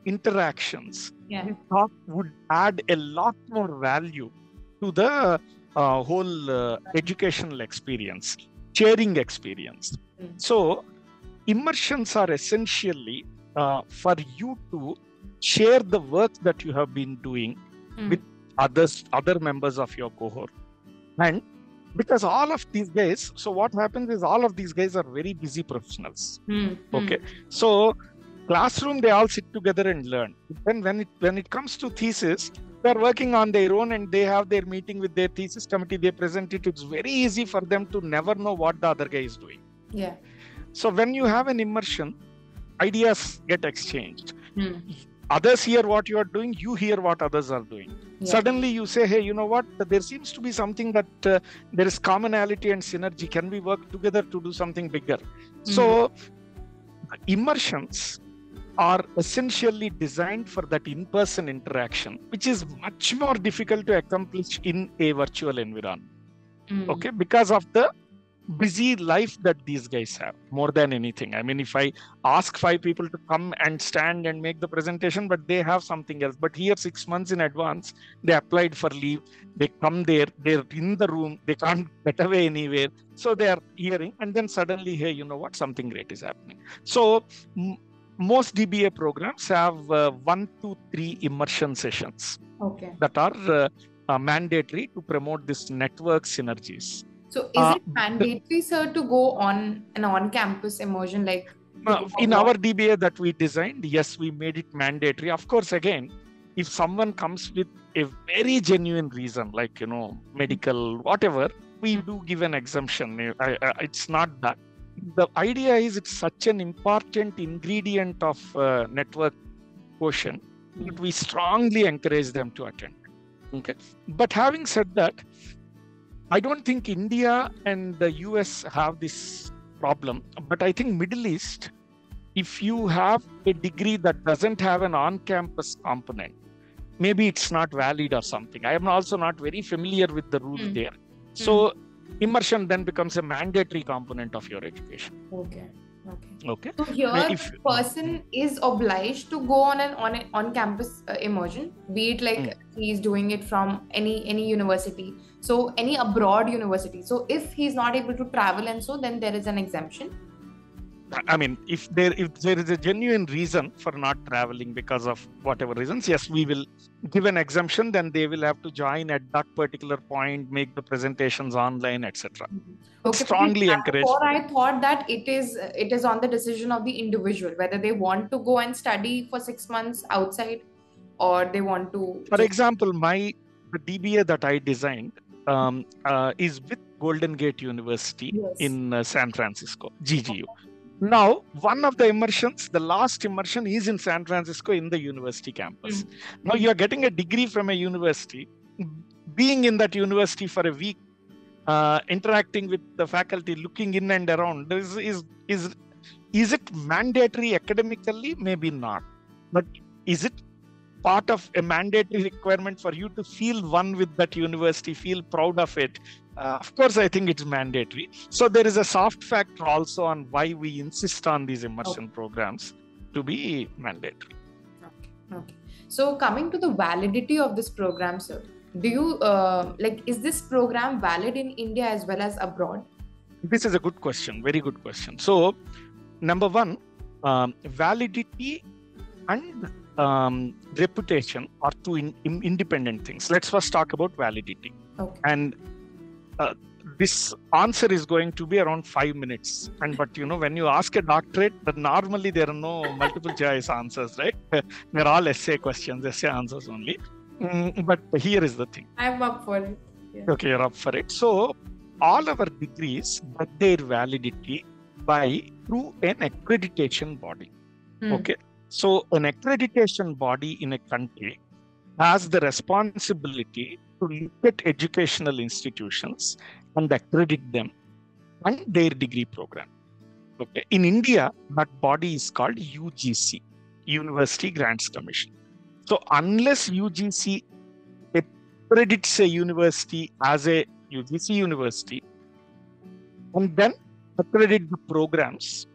interactions we thought would add a lot more value to the whole educational experience, sharing experience. So immersions are essentially for you to share the work that you have been doing with other members of your cohort. And because all of these guys, so what happens is all of these guys are very busy professionals. Okay. So classroom, they all sit together and learn. Then when it comes to thesis, they're working on their own and they have their meeting with their thesis committee, they present it. It's very easy for them to never know what the other guy is doing. Yeah. So when you have an immersion, ideas get exchanged. Others hear what you are doing, you hear what others are doing. Suddenly you say, hey, you know what? There seems to be something that there is commonality and synergy. Can we work together to do something bigger? So immersions are essentially designed for that in-person interaction, which is much more difficult to accomplish in a virtual environment. Okay, because of the busy life that these guys have more than anything. I mean, if I ask 5 people to come and stand and make the presentation, but they have something else. But here, 6 months in advance, they applied for leave. They come there, they're in the room, they can't get away anywhere. So they are hearing, and then suddenly, hey, you know what? Something great is happening. So most DBA programs have 1 to 3 immersion sessions that are mandatory to promote this network synergies. So is it mandatory, sir, to go on an on-campus immersion like in our DBA that we designed? Yes, we made it mandatory. Of course, again, if someone comes with a very genuine reason, like, medical, whatever, we do give an exemption. It's not that. The idea is it's such an important ingredient of network quotient that we strongly encourage them to attend. Okay. But having said that, I don't think India and the US have this problem, but I think Middle East, if you have a degree that doesn't have an on-campus component, maybe it's not valid or something. I am also not very familiar with the rules there. So immersion then becomes a mandatory component of your education. Okay. So here, the person is obliged to go on an on-campus immersion, be it like he's doing it from any university, so any abroad university. So if he's not able to travel and so, then there is an exemption. I mean, if there is a genuine reason for not traveling because of whatever reasons, yes, we will give an exemption. Then they will have to join at that particular point, make the presentations online, etc. Strongly encouraged. Or I thought that it is on the decision of the individual whether they want to go and study for 6 months outside, or they want to. For example, the DBA that I designed is with Golden Gate University in San Francisco, GGU. Now, one of the immersions, the last immersion, is in San Francisco in the university campus. Now, you are getting a degree from a university, being in that university for a week, interacting with the faculty, looking in and around. Is it mandatory academically? Maybe not. But is it part of a mandatory requirement for you to feel one with that university, feel proud of it? Of course, I think it's mandatory. So there is a soft factor also on why we insist on these immersion programs to be mandatory. Okay. So coming to the validity of this program, sir, do you is this program valid in India as well as abroad? This is a good question. Very good question. So number one, validity and reputation are two independent things. Let's first talk about validity. And this answer is going to be around 5 minutes. But when you ask a doctorate, normally there are no multiple choice answers, right? They're all essay questions, essay answers only. But here is the thing. I'm up for it. Yeah. Okay, you're up for it. So all our degrees get their validity through an accreditation body. Okay. So an accreditation body in a country has the responsibility to look at educational institutions and accredit them and their degree program. Okay. In India, that body is called UGC, University Grants Commission. So unless UGC accredits a university as a UGC university and then accredit the programs,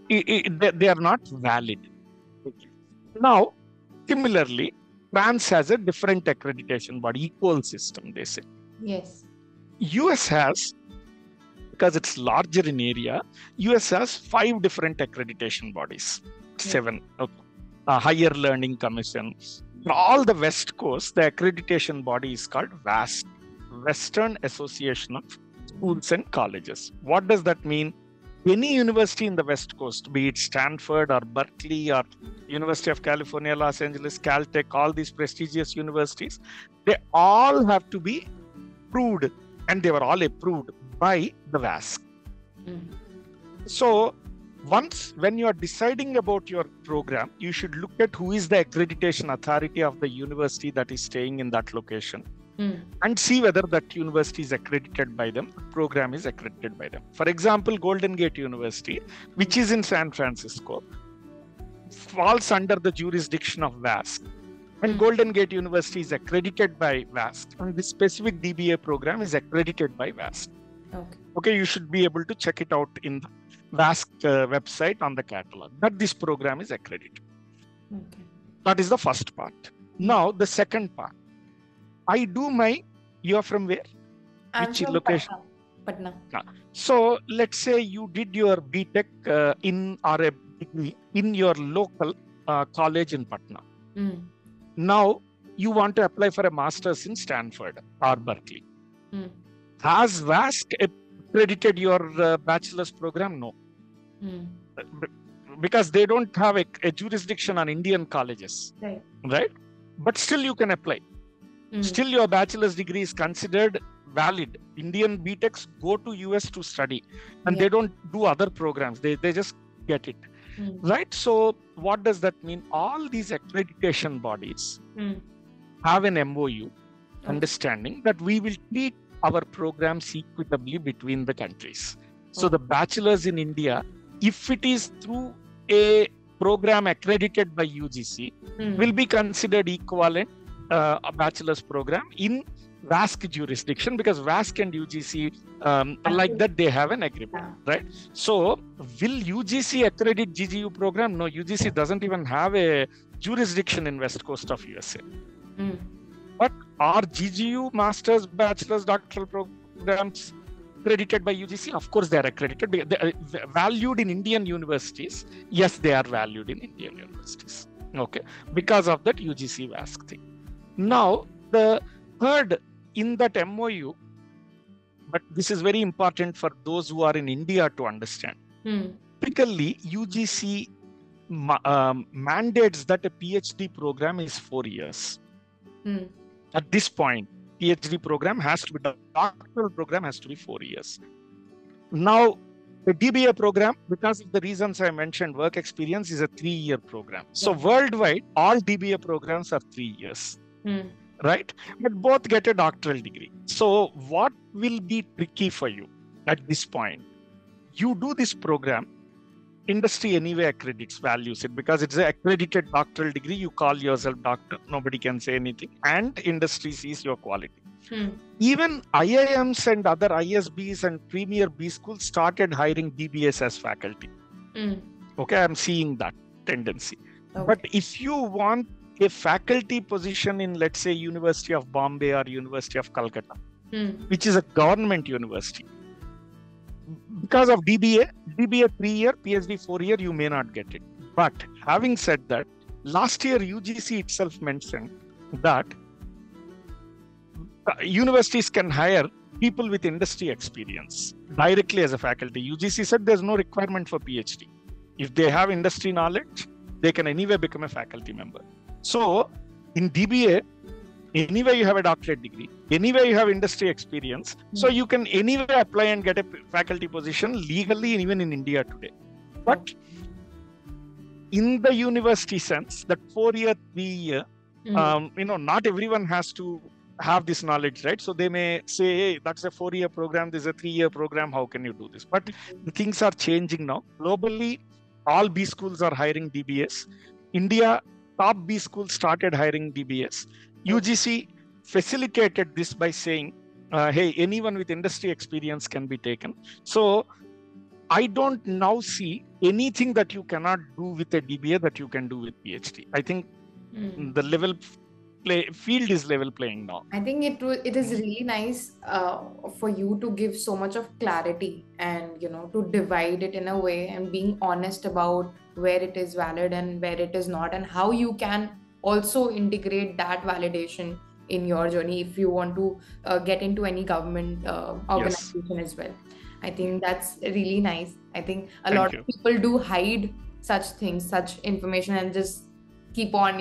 they are not valid. Okay. Now, similarly, France has a different accreditation body, equal system, they say. Yes. US has, because it's larger in area, US has 5 different accreditation bodies, 7. Okay. Higher Learning Commission. For all the West Coast, the accreditation body is called WASC, Western Association of Schools and Colleges. What does that mean? Any university in the West Coast, be it Stanford or Berkeley or University of California, Los Angeles, Caltech, all these prestigious universities, they all have to be approved, and they were all approved by the WASC. So when you are deciding about your program, you should look at who is the accreditation authority of the university that is staying in that location. And see whether that university is accredited by them, the program is accredited by them. For example, Golden Gate University, which is in San Francisco, falls under the jurisdiction of WASC. And Golden Gate University is accredited by WASC. And this specific DBA program is accredited by WASC. Okay, you should be able to check it out in the VASC website on the catalog that this program is accredited. Okay. That is the first part. Now, the second part. You are from where? I'm Which from location? Patna. So let's say you did your BTech or a degree in your local college in Patna. Now you want to apply for a master's in Stanford or Berkeley. Has VASC accredited your bachelor's program? No. Because they don't have a jurisdiction on Indian colleges. Right? But still you can apply. Still your bachelor's degree is considered valid. Indian BTechs go to US to study and they don't do other programs. They just get it. Right? So what does that mean? All these accreditation bodies have an MOU understanding that we will treat our programs equitably between the countries. So the bachelor's in India, if it is through a program accredited by UGC, will be considered equivalent a bachelor's program in VASC jurisdiction, because VASC and UGC like that they have an agreement, right? So will UGC accredit GGU program? No, UGC doesn't even have a jurisdiction in West Coast of USA. But are GGU masters, bachelor's, doctoral programs accredited by UGC? Of course they are accredited. They are valued in Indian universities. Yes, they are valued in Indian universities. Okay, because of that UGC VASC thing. Now, the third in that MOU, but this is very important for those who are in India to understand. Typically, UGC mandates that a PhD program is 4 years. At this point, PhD program has to be, the doctoral program has to be 4 years. Now, the DBA program, because of the reasons I mentioned, work experience is a 3-year program. So worldwide, all DBA programs are 3 years. Right? But both get a doctoral degree. So what will be tricky for you at this point? You do this program, industry anyway accredits, values it, because it's an accredited doctoral degree. You call yourself doctor, nobody can say anything, and industry sees your quality. Even IIMs and other ISBs and premier B schools started hiring DBAs as faculty. Okay, I'm seeing that tendency. But if you want a faculty position in, let's say, University of Bombay or University of Calcutta, which is a government university, because of DBA 3-year, PhD 4-year, you may not get it. But having said that, last year UGC itself mentioned that universities can hire people with industry experience directly as a faculty. UGC said there's no requirement for PhD. If they have industry knowledge, they can anyway become a faculty member. So in DBA, anyway you have a doctorate degree, anyway you have industry experience, so you can anyway apply and get a faculty position legally even in India today. But in the university sense, that 4-year, 3-year, not everyone has to have this knowledge, right? So they may say, hey, that's a 4-year program, this is a 3-year program, how can you do this? But the things are changing now. Globally, all B schools are hiring DBAs. India, top B schools started hiring DBAs. UGC facilitated this by saying, hey, anyone with industry experience can be taken. So I don't now see anything that you cannot do with a DBA that you can do with PhD. I think the field is level playing now. I think it is really nice for you to give so much of clarity and to divide it in a way and being honest about where it is valid and where it is not, and how you can also integrate that validation in your journey if you want to get into any government organization as well. I think that's really nice. I think a lot of people do hide such things, such information, and just keep on,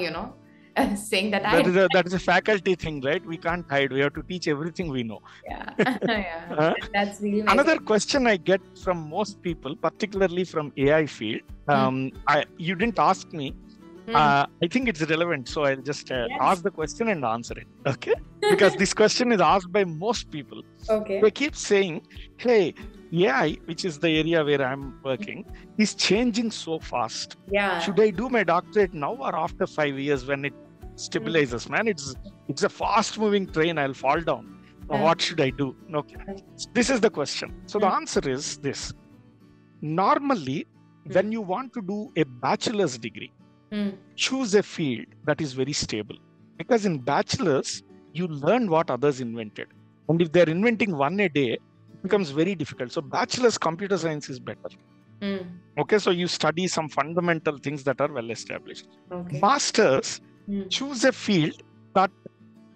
saying that that is a faculty thing, right? We can't hide. We have to teach everything we know. That's really nice. Another question I get from most people, particularly from AI field, you didn't ask me. I think it's relevant, so I'll just ask the question and answer it. Okay? Because this question is asked by most people. Okay. They keep saying, hey, AI, which is the area where I'm working, is changing so fast. Yeah. Should I do my doctorate now or after 5 years when it stabilizes? Man, it's a fast moving train. I'll fall down. What should I do? Okay. This is the question. So the answer is this. Normally, when you want to do a bachelor's degree, choose a field that is very stable. Because in bachelor's, you learn what others invented. And if they're inventing one a day, it becomes very difficult. So bachelor's computer science is better. Okay, so you study some fundamental things that are well established. Masters, choose a field that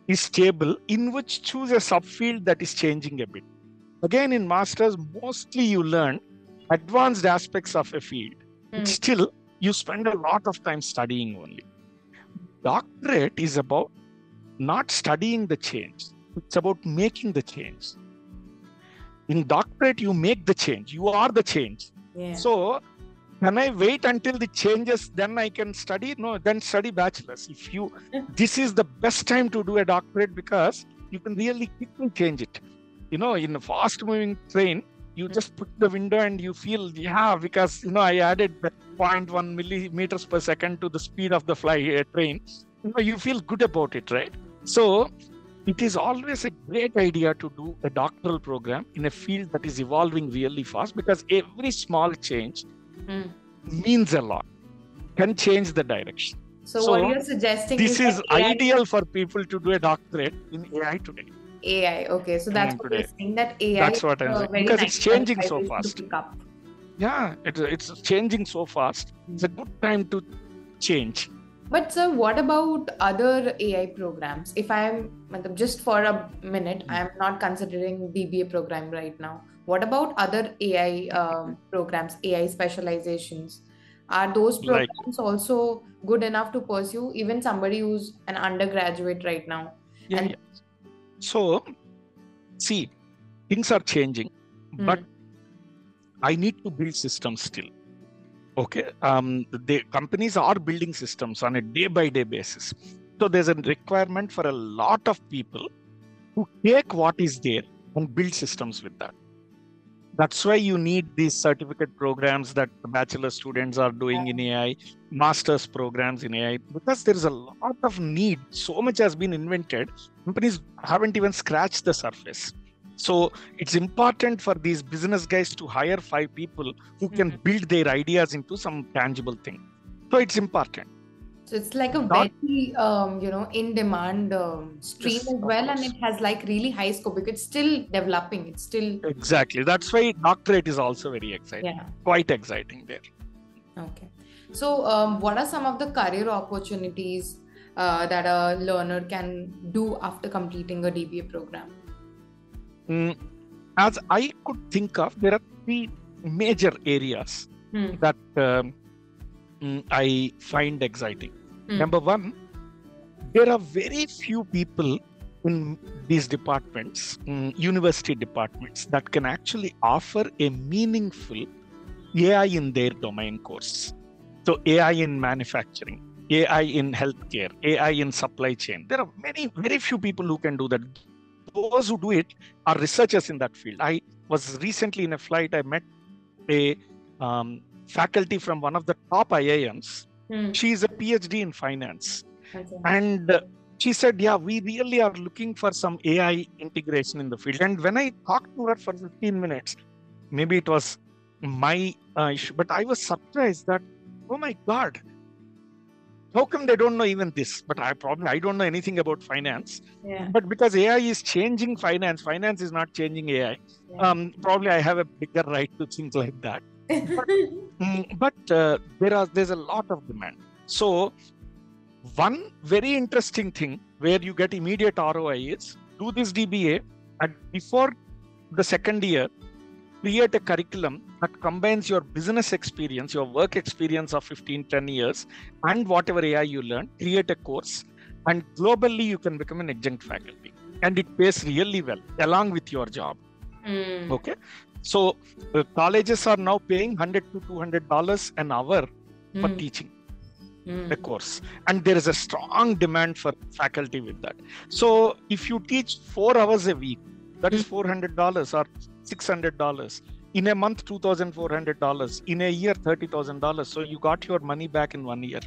is stable, in which choose a subfield that is changing a bit. Again, in masters, mostly you learn advanced aspects of a field. But still, you spend a lot of time studying only. Doctorate is about not studying the change. It's about making the change. In doctorate, you make the change. You are the change. So, can I wait until the changes, then I can study? No, then study bachelor's. This is the best time to do a doctorate because you can really quickly change it. In a fast moving train, you just put the window and you feel, because, I added 0.1 millimeters per second to the speed of the train. You feel good about it, right? So, it is always a great idea to do a doctoral program in a field that is evolving really fast because every small change means a lot, can change the direction. So what you're suggesting this is ideal for people to do a doctorate in AI today. AI, okay. So that's what you're saying, that AI that's what I'm saying. Because it's changing so fast. Yeah, it's changing so fast. It's a good time to change. But sir, what about other AI programs? If I'm just for a minute, I'm not considering DBA program right now. What about other AI programs, AI specializations? Are those programs also good enough to pursue even somebody who's an undergraduate right now? Yeah. So, see, things are changing, but I need to build systems still. Okay, the companies are building systems on a day-by-day basis. So there's a requirement for a lot of people who take what is there and build systems with that. That's why you need these certificate programs that the bachelor students are doing in AI, master's programs in AI, because there is a lot of need. So much has been invented. Companies haven't even scratched the surface. So it's important for these business guys to hire 5 people who can build their ideas into some tangible thing. So it's important. So it's like a very, in demand stream as well. And it has like really high scope because it's still developing. It's still. Exactly. That's why doctorate is also very exciting. Yeah. Quite exciting there. Okay. So what are some of the career opportunities that a learner can do after completing a DBA program? As I could think of, there are 3 major areas that I find exciting. Number 1, there are very few people in these departments, university departments, that can actually offer a meaningful AI in their domain course. So AI in manufacturing, AI in healthcare, AI in supply chain. There are very few people who can do that. Those who do it are researchers in that field. I was recently in a flight, I met a faculty from one of the top IIMs. She is a PhD in finance. Okay. And she said, we really are looking for some AI integration in the field. And when I talked to her for 15 minutes, maybe it was my issue, but I was surprised that, oh my God, how come they don't know even this? But I don't know anything about finance. Yeah. But because AI is changing finance is not changing AI. Yeah. Probably I have a bigger right to think like that. But there's a lot of demand. So one very interesting thing where you get immediate ROI is do this DBA, and before the second year, create a curriculum that combines your business experience, your work experience of 10 years, and whatever AI you learn, create a course, and globally you can become an adjunct faculty. And it pays really well along with your job. Okay. So colleges are now paying $100 to $200 an hour for teaching a course. And there is a strong demand for faculty with that. So if you teach 4 hours a week, that is $400 or $600. In a month, $2,400. In a year, $30,000. So you got your money back in 1 year,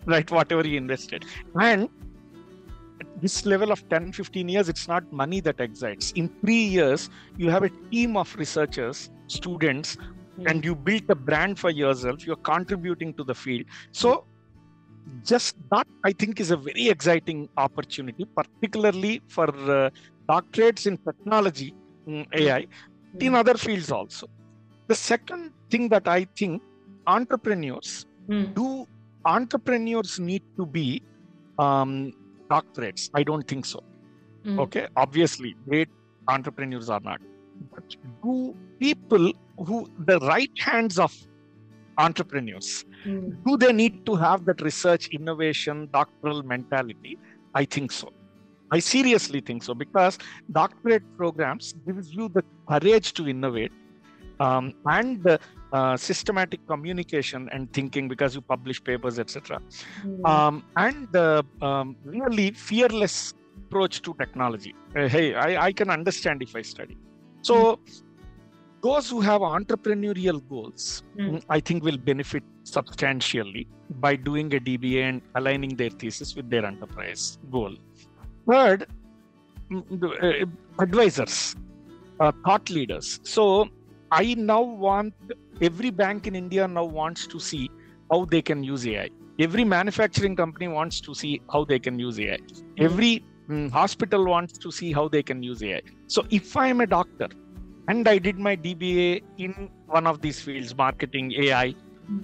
right? Whatever you invested. And this level of 10, 15 years, it's not money that excites. In 3 years, you have a team of researchers, students, and you built a brand for yourself. You're contributing to the field. So just that, I think, is a very exciting opportunity, particularly for doctorates in technology, AI, in other fields also. The second thing that I think entrepreneurs entrepreneurs need to be doctorates? I don't think so. Okay, obviously, great entrepreneurs are not. But do people the right hands of entrepreneurs, do they need to have that research, innovation, doctoral mentality? I think so. I seriously think so, because doctorate programs gives you the courage to innovate and systematic communication and thinking, because you publish papers, etc. And really fearless approach to technology. Hey, I can understand if I study. So those who have entrepreneurial goals, I think, will benefit substantially by doing a DBA and aligning their thesis with their enterprise goal. Third, advisors, thought leaders. So I now want, every bank in India now wants to see how they can use AI. Every manufacturing company wants to see how they can use AI. Every hospital wants to see how they can use AI. So if I am a doctor and I did my DBA in one of these fields, marketing, AI,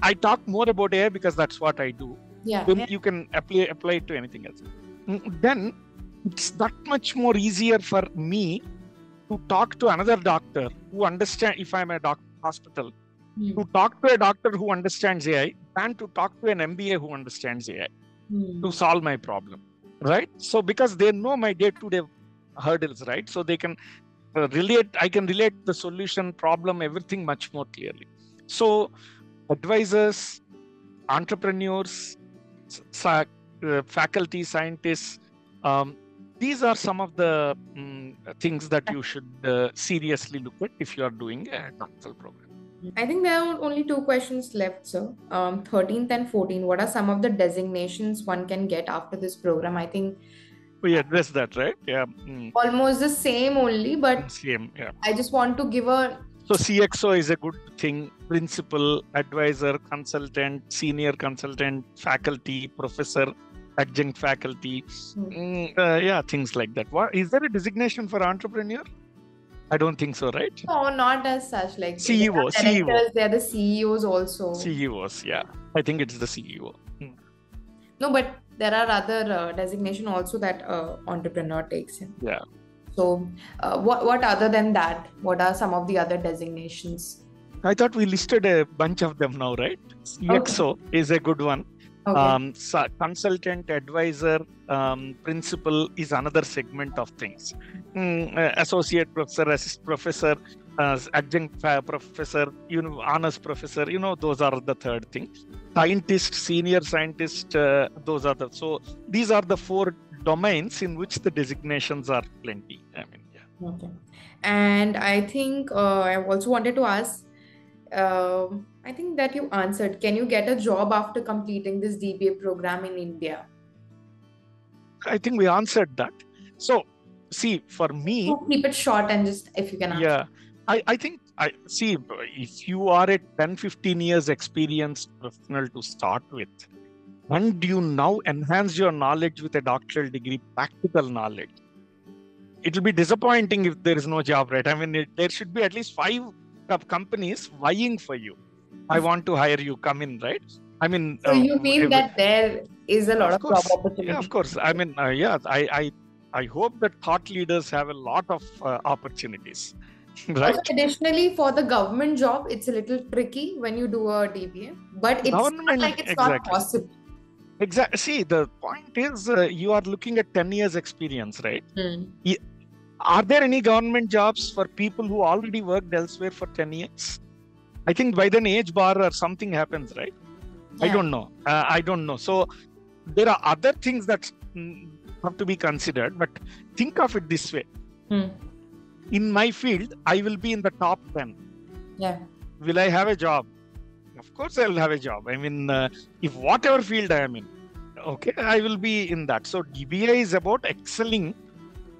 I talk more about AI because that's what I do. Then you can apply it to anything else. Then it's that much more easier for me to talk to another doctor who understands, if I'm a hospital, to talk to a doctor who understands AI than to talk to an MBA who understands AI to solve my problem, right? So because they know my day-to-day hurdles, right? So they can I can relate the solution, problem, everything much more clearly. So advisors, entrepreneurs, faculty, scientists, these are some of the things that you should seriously look at if you are doing a doctoral program. I think there are only 2 questions left, sir. 13th and 14th, what are some of the designations one can get after this program? I think we addressed that, right? Yeah. Almost the same only, but same, yeah. I just want to give a... So CXO is a good thing. Principal, advisor, consultant, senior consultant, faculty, professor, adjunct faculty, things like that. What is there a designation for entrepreneur? I don't think so, right? No, not as such. Like CEO, they are the CEOs also. CEOs, yeah. I think it's the CEO. No, but there are other designation also that entrepreneur takes in. Yeah. So what other than that? What are some of the other designations? I thought we listed a bunch of them now, right? CXO is a good one. Okay. Consultant, advisor, principal is another segment of things. Associate professor, assistant professor, adjunct professor, honors professor, those are the third thing. Scientist, senior scientist, those are the, so these are the 4 domains in which the designations are plenty. I mean, yeah. Okay. And I think I also wanted to ask, I think that you answered. Can you get a job after completing this DBA program in India? I think we answered that. So, see, for me... So keep it short and just, if you can answer. Yeah, I think, see, if you are a 10-15 years experienced professional to start with, and you now enhance your knowledge with a doctoral degree, practical knowledge, it will be disappointing if there is no job, right? I mean, there should be at least 5 companies vying for you. I want to hire you, come in, right? I mean, so you mean that there is a lot of job opportunity? Yeah, of course. I mean, I hope that thought leaders have a lot of opportunities, right? Also, additionally, for the government job, it's a little tricky when you do a DBA, but it's not like it's not possible. Exactly. See, the point is you are looking at 10 years experience, right? Are there any government jobs for people who already worked elsewhere for 10 years? I think by then age bar or something happens, right? Yeah. I don't know. So there are other things that have to be considered, but think of it this way. In my field, I will be in the top 10. Yeah. Will I have a job? Of course, I will have a job. I mean, if whatever field I am in, Okay, I will be in that. So DBA is about excelling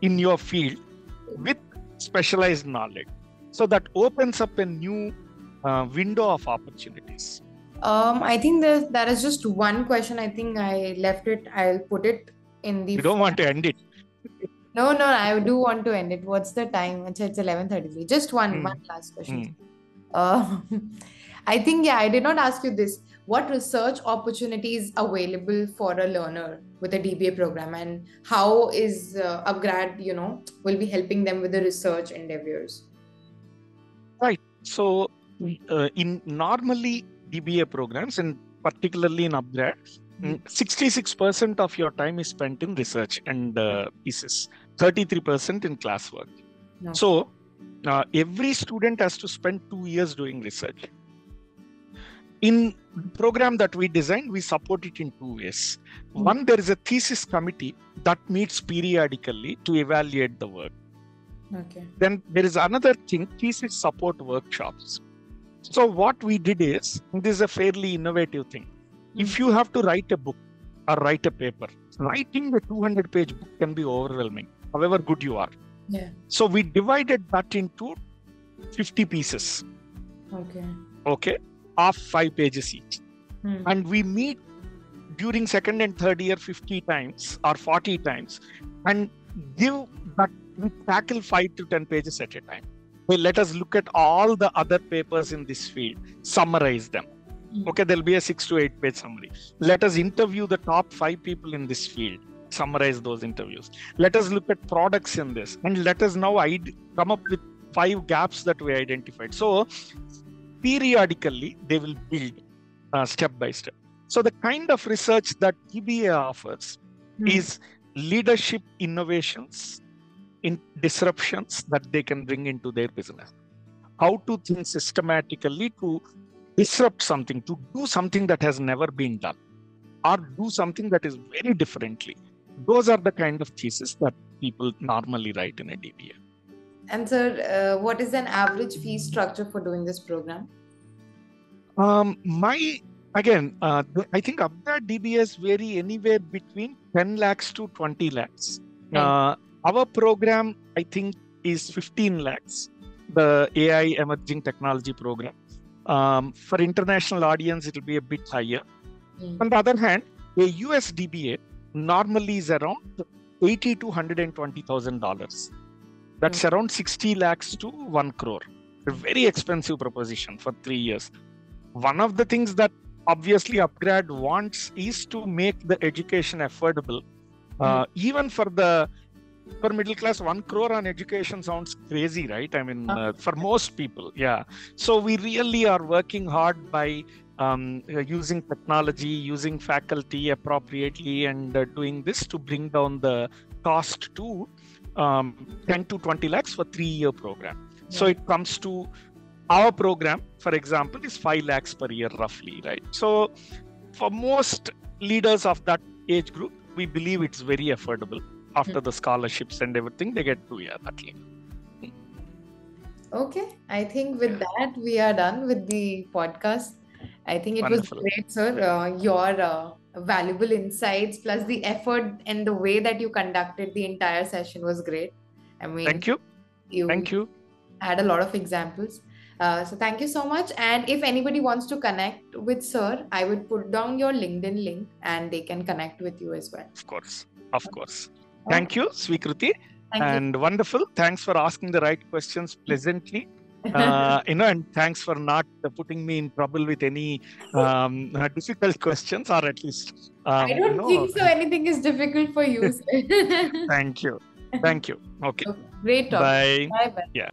in your field with specialized knowledge. So that opens up a new window of opportunities. I think there is just one question. I think I left it. I'll put it in the. You don't want to end it. No, I do want to end it. What's the time? It's 11:33. Just one last question. I think, I did not ask you this. What research opportunities available for a learner with a DBA program, and how is UpGrad, will be helping them with the research endeavors? Right. So in normally DBA programs, and particularly in UpGrad, 66% of your time is spent in research and pieces, 33% in classwork. No. So every student has to spend 2 years doing research. In the program that we designed, we support it in 2 ways. One, there is a thesis committee that meets periodically to evaluate the work. Okay. Then there is another thing, thesis support workshops. So what we did is, this is a fairly innovative thing. If you have to write a book or write a paper, writing a 200-page book can be overwhelming, however good you are. Yeah. So we divided that into 50 pieces. Okay. Of 5 pages each. And we meet during second and third year 50 times or 40 times and we tackle 5 to 10 pages at a time. Well, let us look at all the other papers in this field, summarize them. Okay, there'll be a 6 to 8 page summary. Let us interview the top 5 people in this field, summarize those interviews. Let us look at products in this, and let us now come up with 5 gaps that we identified. So periodically, they will build step by step. So the kind of research that DBA offers is leadership innovations in disruptions that they can bring into their business. How to think systematically to disrupt something, to do something that has never been done, or do something that is very differently. Those are the kind of thesis that people normally write in a DBA. And sir, what is an average fee structure for doing this program? I think UpGrad DBAs vary anywhere between 10 lakhs to 20 lakhs. Our program, I think, is 15 lakhs, the AI Emerging Technology Program. For international audience, it will be a bit higher. On the other hand, a US DBA normally is around $80,000 to $120,000. That's around 60 lakhs to 1 crore. A very expensive proposition for 3 years. One of the things that obviously UpGrad wants is to make the education affordable. Even for middle class, 1 crore on education sounds crazy, right? I mean, for most people, yeah. So we really are working hard by using technology, using faculty appropriately, and doing this to bring down the cost to 10 to 20 lakhs for 3-year program. Yeah. So it comes to our program, for example, is 5 lakhs per year roughly, right? So for most leaders of that age group, we believe it's very affordable. After the scholarships and everything, they get to that level. Okay, I think with that, we are done with the podcast. I think it was great, sir. Your valuable insights plus the effort and the way that you conducted the entire session was great. I mean, thank you. Thank you. Had a lot of examples. So thank you so much. And if anybody wants to connect with sir, I would put down your LinkedIn link and they can connect with you as well. Of course. Thank you, Svikruti. Thank you. Wonderful. Thanks for asking the right questions pleasantly. And thanks for not putting me in trouble with any difficult questions, or at least I don't think so. Anything is difficult for you. Thank you. Okay. Great talk. Bye. Bye. Yeah.